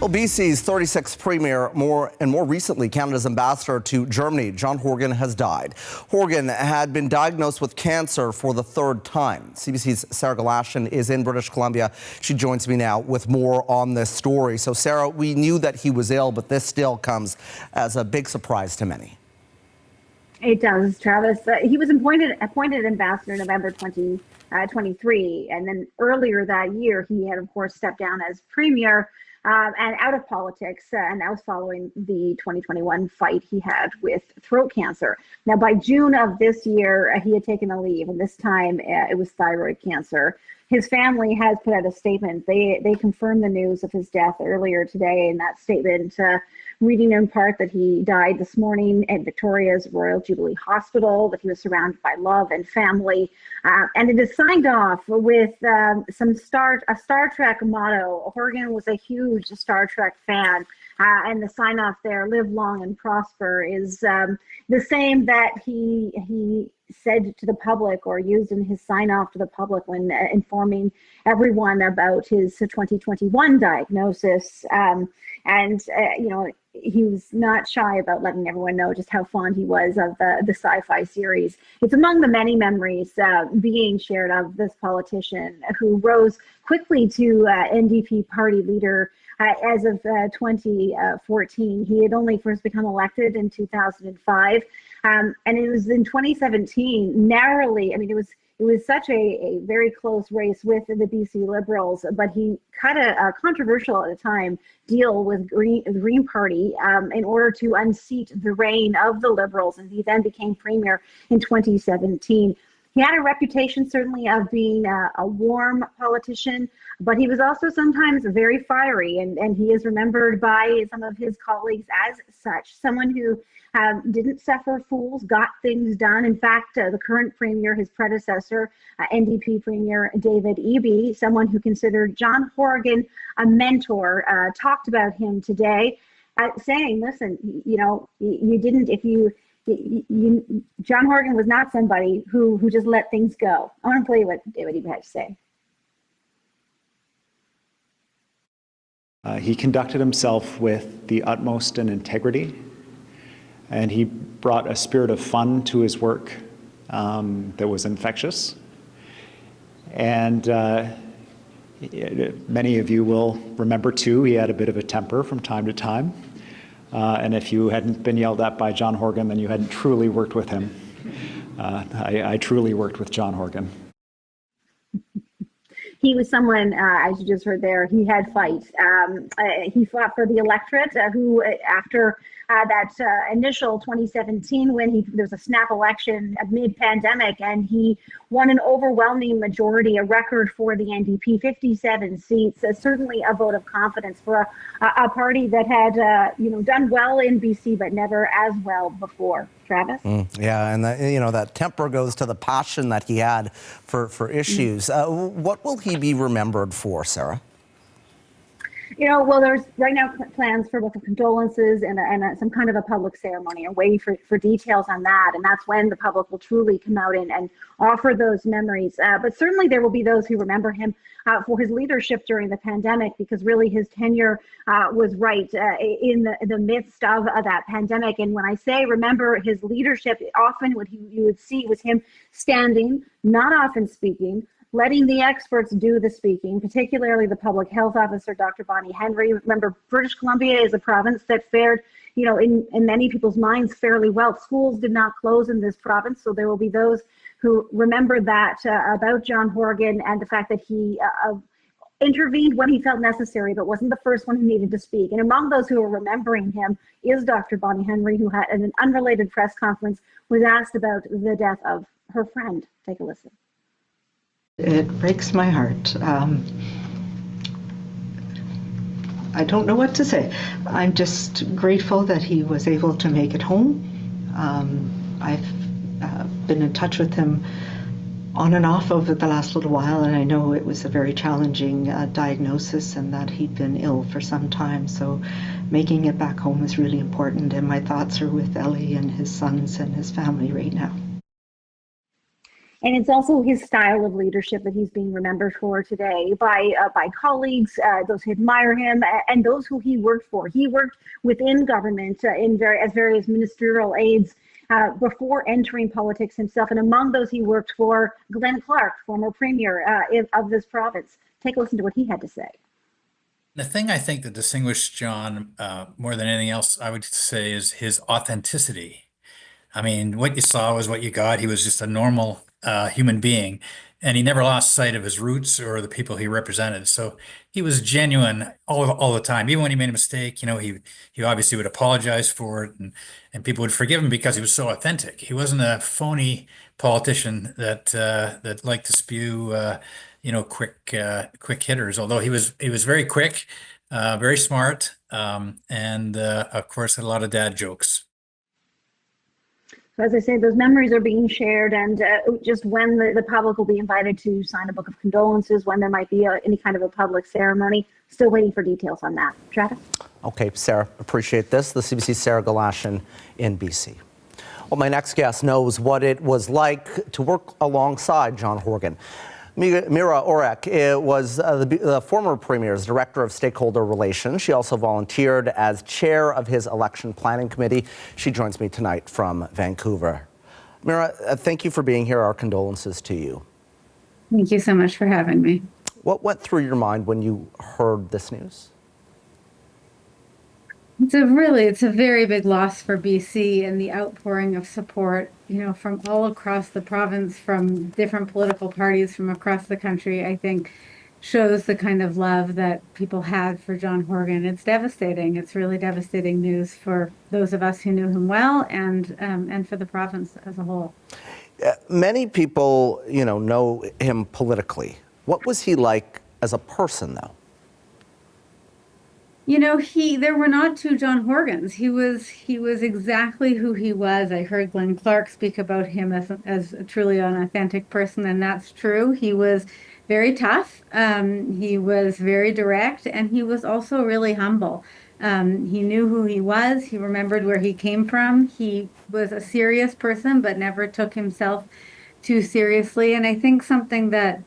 Well, BC's 36th Premier, more recently Canada's ambassador to Germany, John Horgan, has died. Horgan had been diagnosed with cancer for the third time. CBC's Sarah Galashan is in British Columbia. She joins me now with more on this story. So, Sarah, we knew that he was ill, but this still comes as a big surprise to many. It does, Travis. He was appointed ambassador in November 2023, and then earlier that year, he had, of course, stepped down as premier and out of politics, and that was following the 2021 fight he had with throat cancer. Now, by June of this year, he had taken a leave, and this time it was thyroid cancer. His family has put out a statement. They confirmed the news of his death earlier today. In that statement, reading in part that he died this morning at Victoria's Royal Jubilee Hospital, that he was surrounded by love and family. And it is signed off with a Star Trek motto. Horgan was a huge Star Trek fan. And the sign off there, live long and prosper, is the same that he said to the public, or used in his sign off to the public when informing everyone about his 2021 diagnosis. He was not shy about letting everyone know just how fond he was of the sci-fi series. It's among the many memories being shared of this politician who rose quickly to NDP party leader as of 2014. He had only first become elected in 2005. And it was in 2017, narrowly, it was such a very close race with the BC Liberals, but he cut a controversial at the time deal with the Green Party in order to unseat the reign of the Liberals, and he then became premier in 2017. He had a reputation, certainly, of being a warm politician, but he was also sometimes very fiery, and he is remembered by some of his colleagues as such, someone who didn't suffer fools, got things done. In fact, the current premier, his predecessor, NDP Premier David Eby, someone who considered John Horgan a mentor, talked about him today, saying, listen, John Horgan was not somebody who just let things go. I want to play you what David Eby had to say. He conducted himself with the utmost in integrity, and he brought a spirit of fun to his work that was infectious. And many of you will remember, too, he had a bit of a temper from time to time. And if you hadn't been yelled at by John Horgan, then you hadn't truly worked with him. I truly worked with John Horgan. He was someone, as you just heard there, he had fight. He fought for the electorate, who after that initial 2017 win, there was a snap election mid-pandemic, and he won an overwhelming majority, a record for the NDP, 57 seats, certainly a vote of confidence for a party that had done well in BC, but never as well before. Travis? Yeah, and that temper goes to the passion that he had for issues. What will he be remembered for, Sarah? Well, there's right now plans for both the condolences and some kind of a public ceremony. I'm waiting for details on that, and that's when the public will truly come out and offer those memories. But certainly there will be those who remember him for his leadership during the pandemic, because really his tenure was right in the midst of that pandemic. And when I say remember his leadership, often what you would see was him standing, not often speaking, letting the experts do the speaking, particularly the public health officer, Dr. Bonnie Henry. Remember, British Columbia is a province that fared, in many people's minds, fairly well. Schools did not close in this province, so there will be those who remember that about John Horgan and the fact that he intervened when he felt necessary, but wasn't the first one who needed to speak. And among those who are remembering him is Dr. Bonnie Henry, who had, in an unrelated press conference, was asked about the death of her friend. Take a listen. It breaks my heart. I don't know what to say. I'm just grateful that he was able to make it home. I've been in touch with him on and off over the last little while, and I know it was a very challenging diagnosis and that he'd been ill for some time. So making it back home is really important, and my thoughts are with Ellie and his sons and his family right now. And it's also his style of leadership that he's being remembered for today by colleagues, those who admire him, and those who he worked for. He worked within government as various ministerial aides before entering politics himself. And among those he worked for, Glenn Clark, former premier of this province. Take a listen to what he had to say. The thing I think that distinguished John more than anything else, I would say, is his authenticity. I mean, what you saw was what you got. He was just a normal human being, and he never lost sight of his roots or the people he represented. So he was genuine all the time. Even when he made a mistake, he obviously would apologize for it, and people would forgive him because he was so authentic. He wasn't a phony politician that liked to spew quick hitters. Although he was very quick, very smart, and of course had a lot of dad jokes. So as I say, those memories are being shared, and just when the public will be invited to sign a book of condolences, when there might be any kind of a public ceremony. Still waiting for details on that. Travis? Okay, Sarah, appreciate this. The CBC's Sarah Galashan in BC. Well, my next guest knows what it was like to work alongside John Horgan. Mira Oreck was the former Premier's Director of Stakeholder Relations. She also volunteered as chair of his election planning committee. She joins me tonight from Vancouver. Mira, thank you for being here. Our condolences to you. Thank you so much for having me. What went through your mind when you heard this news? It's a very big loss for BC, and the outpouring of support, from all across the province, from different political parties from across the country, I think shows the kind of love that people had for John Horgan. It's devastating. It's really devastating news for those of us who knew him well, and for the province as a whole. Many people, know him politically. What was he like as a person, though? There were not two John Horgans. He was exactly who he was. I heard Glenn Clark speak about him as truly an authentic person, and that's true. He was very tough. He was very direct, and he was also really humble. He knew who he was. He remembered where he came from. He was a serious person, but never took himself too seriously. And I think something that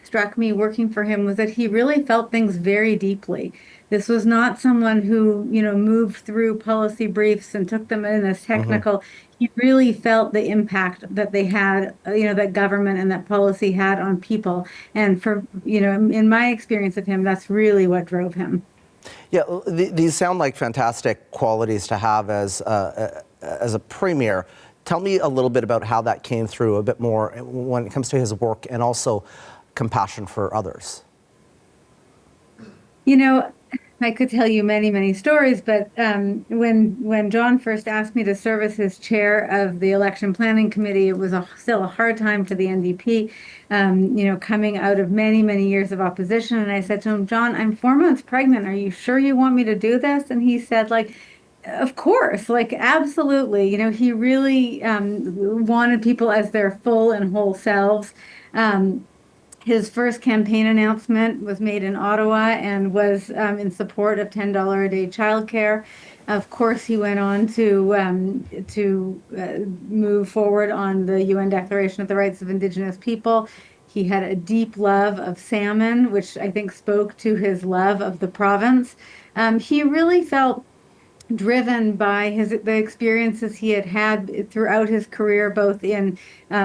struck me working for him was that he really felt things very deeply. This was not someone who, moved through policy briefs and took them in as technical. Mm-hmm. He really felt the impact that they had, that government and that policy had on people. And for, in my experience of him, that's really what drove him. Yeah, these sound like fantastic qualities to have as a premier. Tell me a little bit about how that came through a bit more when it comes to his work and also compassion for others. I could tell you many, many stories, but when John first asked me to serve as his chair of the election planning committee, it was still a hard time for the NDP, coming out of many, many years of opposition. And I said to him, John, I'm 4 months pregnant. Are you sure you want me to do this? And he said, of course, absolutely. He really wanted people as their full and whole selves. His first campaign announcement was made in Ottawa and was in support of $10 a day childcare. Of course, he went on to move forward on the UN Declaration of the Rights of Indigenous People. He had a deep love of salmon, which I think spoke to his love of the province. He really felt driven by the experiences he had throughout his career, both in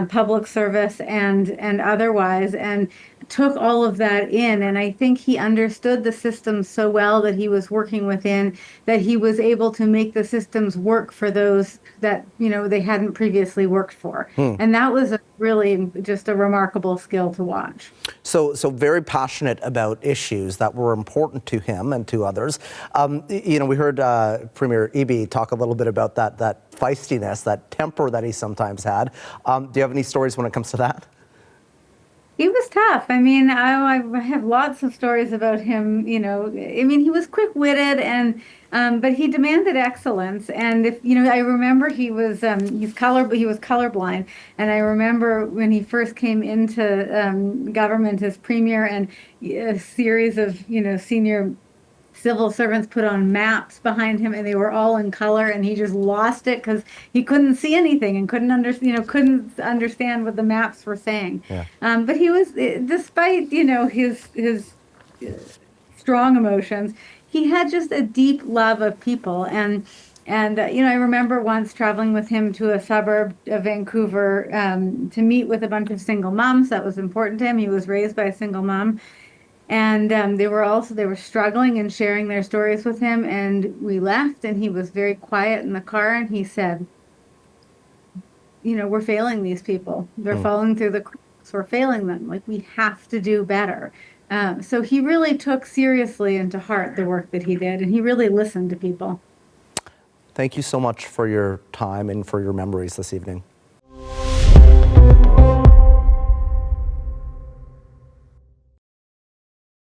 public service and otherwise, and took all of that in. And I think he understood the systems so well that he was working within, that he was able to make the systems work for those that they hadn't previously worked for. And that was really just a remarkable skill to watch. So very passionate about issues that were important to him and to others. We heard Premier Eby talk a little bit about that feistiness, that temper that he sometimes had. Do you have any stories when it comes to that? He was tough. I mean, I have lots of stories about him. He was quick-witted, and but he demanded excellence. And I remember he was colorblind, and I remember when he first came into government as premier, and a series of senior civil servants put on maps behind him, and they were all in color, and he just lost it because he couldn't see anything and couldn't understand what the maps were saying. Yeah. But he was, despite his strong emotions, he had just a deep love of people. And I remember once traveling with him to a suburb of Vancouver to meet with a bunch of single moms. That was important to him. He was raised by a single mom. And they were struggling and sharing their stories with him. And we left, and he was very quiet in the car. And he said, we're failing these people. They're falling through the cracks. We're failing them. Like, we have to do better. So he really took seriously and to heart the work that he did. And he really listened to people. Thank you so much for your time and for your memories this evening.